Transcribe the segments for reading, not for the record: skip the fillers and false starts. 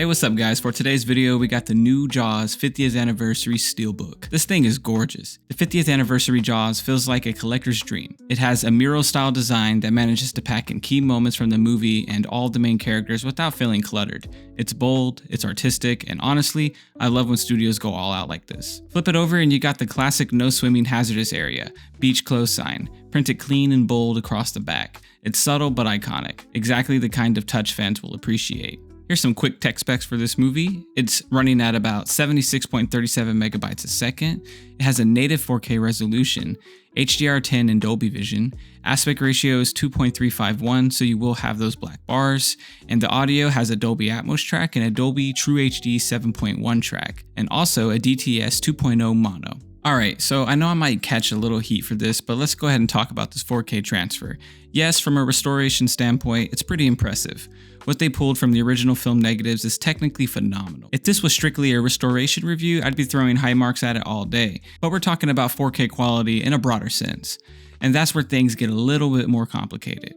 Hey, what's up guys? For today's video, we got the new Jaws 50th Anniversary SteelBook. This thing is gorgeous. The 50th Anniversary Jaws feels like a collector's dream. It has a mural style design that manages to pack in key moments from the movie and all the main characters without feeling cluttered. It's bold, it's artistic, and honestly, I love when studios go all out like this. Flip it over and you got the classic no swimming hazardous area, beach closed sign, printed clean and bold across the back. It's subtle but iconic, exactly the kind of touch fans will appreciate. Here's some quick tech specs for this movie. It's running at about 76.37 megabytes a second. It has a native 4K resolution, HDR10 and Dolby Vision. Aspect ratio is 2.351, so you will have those black bars. And the audio has a Dolby Atmos track and a Dolby True HD 7.1 track, and also a DTS 2.0 mono. Alright, so I know I might catch a little heat for this, but let's go ahead and talk about this 4K transfer. Yes, from a restoration standpoint, it's pretty impressive. What they pulled from the original film negatives is technically phenomenal. If this was strictly a restoration review, I'd be throwing high marks at it all day, but we're talking about 4K quality in a broader sense, and that's where things get a little bit more complicated.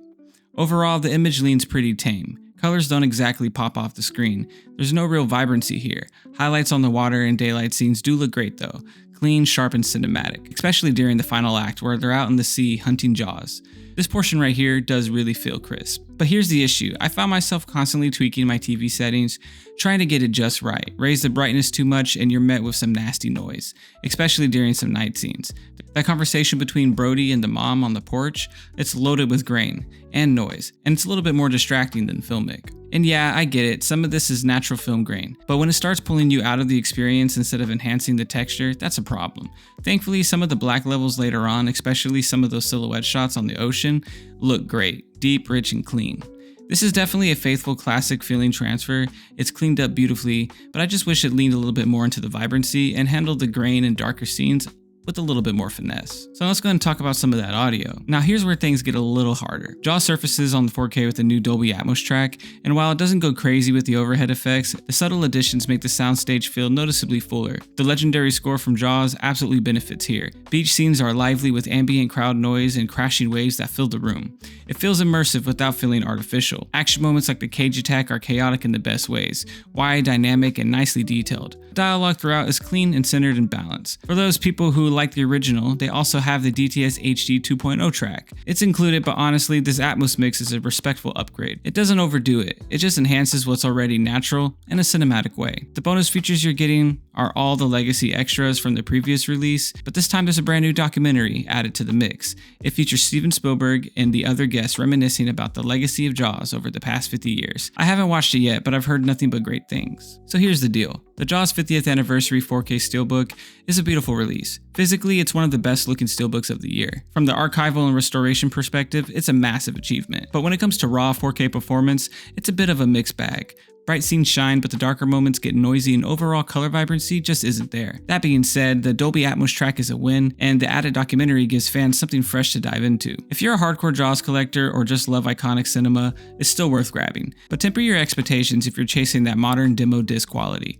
Overall, the image leans pretty tame. Colors don't exactly pop off the screen. There's no real vibrancy here. Highlights on the water and daylight scenes do look great though. Clean, sharp, and cinematic, especially during the final act where they're out in the sea hunting jaws. This portion right here does really feel crisp. But here's the issue, I found myself constantly tweaking my TV settings, trying to get it just right. Raise the brightness too much and you're met with some nasty noise, especially during some night scenes. That conversation between Brody and the mom on the porch, it's loaded with grain and noise, and it's a little bit more distracting than filmic. And yeah, I get it, some of this is natural film grain, but when it starts pulling you out of the experience instead of enhancing the texture, that's a problem. Thankfully, some of the black levels later on, especially some of those silhouette shots on the ocean, look great, deep, rich, and clean. This is definitely a faithful classic feeling transfer. It's cleaned up beautifully, but I just wish it leaned a little bit more into the vibrancy and handled the grain and darker scenes with a little bit more finesse. So let's go ahead and talk about some of that audio. Now here's where things get a little harder. Jaws surfaces on the 4K with the new Dolby Atmos track, and while it doesn't go crazy with the overhead effects, the subtle additions make the soundstage feel noticeably fuller. The legendary score from Jaws absolutely benefits here. Beach scenes are lively with ambient crowd noise and crashing waves that fill the room. It feels immersive without feeling artificial. Action moments like the cage attack are chaotic in the best ways, wide, dynamic, and nicely detailed. Dialogue throughout is clean and centered and balanced. For those people who like the original, they also have the DTS-HD 2.0 track. It's included, but honestly, this Atmos mix is a respectful upgrade. It doesn't overdo it, it just enhances what's already natural in a cinematic way. The bonus features you're getting are all the legacy extras from the previous release, but this time there's a brand new documentary added to the mix. It features Steven Spielberg and the other guests reminiscing about the legacy of Jaws over the past 50 years. I haven't watched it yet, but I've heard nothing but great things. So here's the deal. The Jaws 50th Anniversary 4K SteelBook is a beautiful release. Physically, it's one of the best looking steelbooks of the year. From the archival and restoration perspective, it's a massive achievement. But when it comes to raw 4K performance, it's a bit of a mixed bag. Bright scenes shine, but the darker moments get noisy and overall color vibrancy just isn't there. That being said, the Dolby Atmos track is a win, and the added documentary gives fans something fresh to dive into. If you're a hardcore Jaws collector or just love iconic cinema, it's still worth grabbing. But temper your expectations if you're chasing that modern demo disc quality.